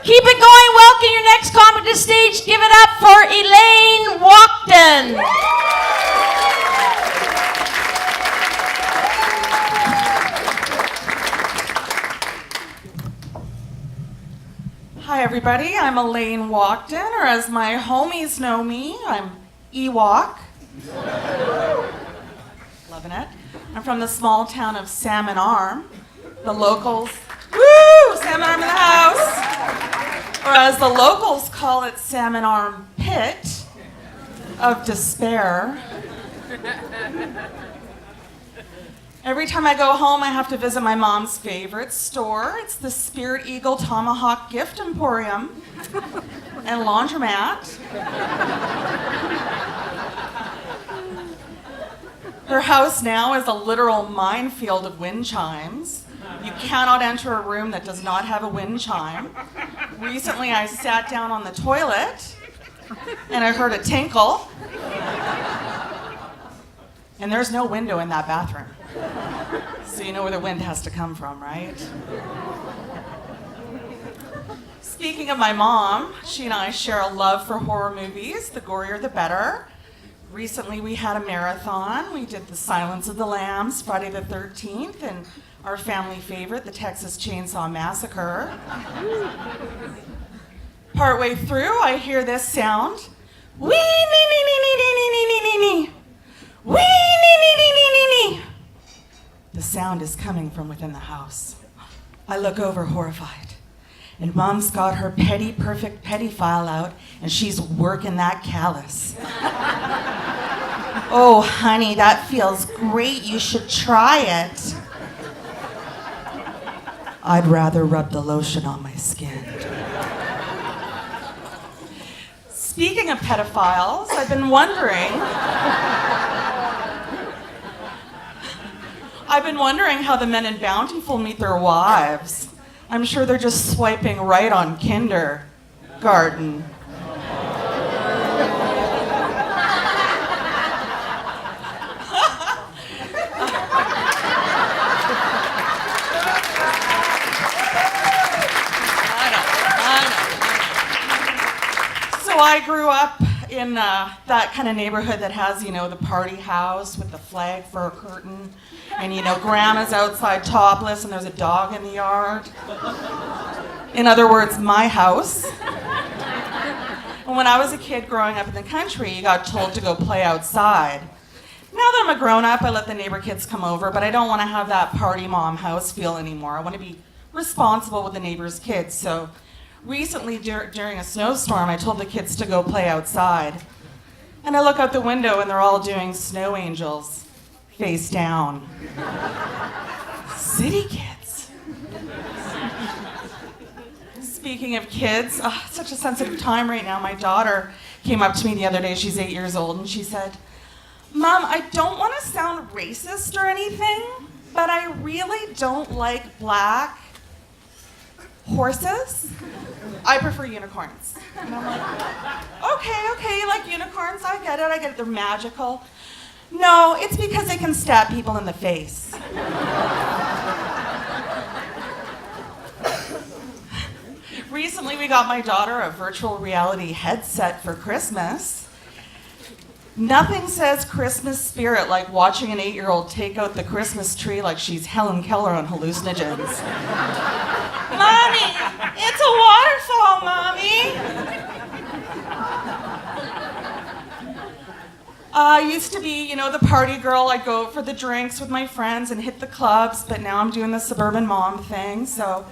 Keep it going. Welcome your next comic to stage. Give it up for Elaine Walkden. Hi everybody, I'm Elaine Walkden, or as my homies know me, I'm Ewok. Loving it. I'm from the small town of Salmon Arm. The locals, woo! Salmon Arm in the house! Or as the locals call it, Salmon Arm Pit of Despair. Every time I go home, I have to visit my mom's favorite store. It's the Spirit Eagle Tomahawk Gift Emporium and Laundromat. Her house now is a literal minefield of wind chimes. You cannot enter a room that does not have a wind chime. Recently, I sat down on the toilet and I heard a tinkle. And there's no window in that bathroom. So you know where the wind has to come from, right? Speaking of my mom, she and I share a love for horror movies. The gorier, the better. Recently, we had a marathon. We did The Silence of the Lambs, Friday the 13th, and our family favorite, The Texas Chainsaw Massacre. Partway through, I hear this sound. Wee, nee, nee, nee, nee, nee, nee, nee, nee, nee. Wee, nee, nee, nee, nee, nee, nee. The sound is coming from within the house. I look over horrified, and Mom's got her petty, perfect petty file out, and she's working that callus. Oh, honey, that feels great. You should try it. I'd rather rub the lotion on my skin. Speaking of pedophiles, I've been wondering how the men in Bountiful meet their wives. I'm sure they're just swiping right on kindergarten. So I grew up in that kind of neighborhood that has, the party house with the flag for a curtain. And, grandma's outside topless and there's a dog in the yard. In other words, my house. And when I was a kid growing up in the country, you got told to go play outside. Now that I'm a grown-up, I let the neighbor kids come over, but I don't want to have that party mom house feel anymore. I want to be responsible with the neighbor's kids. So recently, during a snowstorm, I told the kids to go play outside. And I look out the window and they're all doing snow angels. Face down. City kids. Speaking of kids, such a sensitive time right now. My daughter came up to me the other day, she's 8 years old, and she said, Mom, I don't want to sound racist or anything, but I really don't like black horses. I prefer unicorns. And I'm like, okay, you like unicorns, I get it, they're magical. No, it's because they can stab people in the face. Recently, we got my daughter a virtual reality headset for Christmas. Nothing says Christmas spirit like watching an 8-year-old take out the Christmas tree like she's Helen Keller on hallucinogens. Mommy, it's a waterfall, Mommy. I used to be, the party girl. I'd go for the drinks with my friends and hit the clubs, but now I'm doing the suburban mom thing. So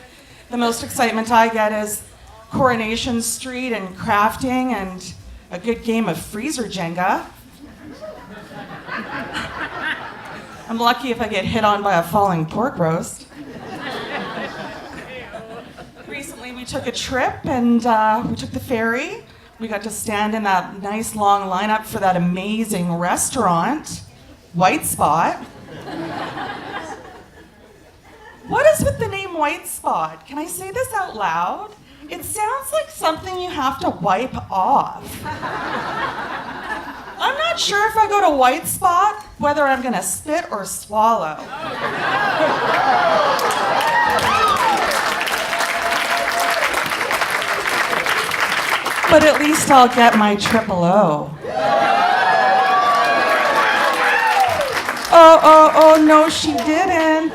the most excitement I get is Coronation Street and crafting and a good game of freezer Jenga. I'm lucky if I get hit on by a falling pork roast. Recently we took a trip and we took the ferry. We got to stand in that nice long lineup for that amazing restaurant, White Spot. What is with the name White Spot? Can I say this out loud? It sounds like something you have to wipe off. I'm not sure if I go to White Spot, whether I'm gonna spit or swallow. but at least I'll get my triple O. Oh, no, she didn't.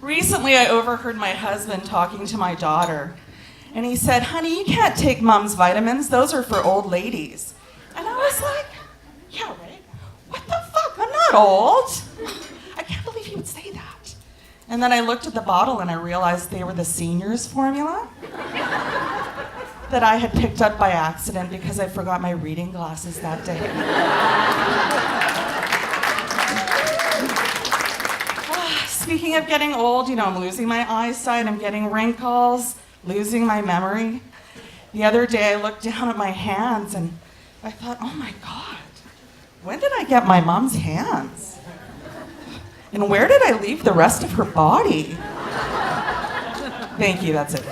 Recently, I overheard my husband talking to my daughter, and he said, "Honey, you can't take Mom's vitamins. Those are for old ladies." And I was like, yeah, right? What the fuck? I'm not old. I can't believe he would say that. And then I looked at the bottle and I realized they were the seniors formula that I had picked up by accident because I forgot my reading glasses that day. Speaking of getting old, I'm losing my eyesight, I'm getting wrinkles, losing my memory. The other day I looked down at my hands and I thought, oh my God, when did I get my mom's hands? And where did I leave the rest of her body? Thank you, that's it.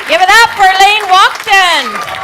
Give it up for Elaine Walkden.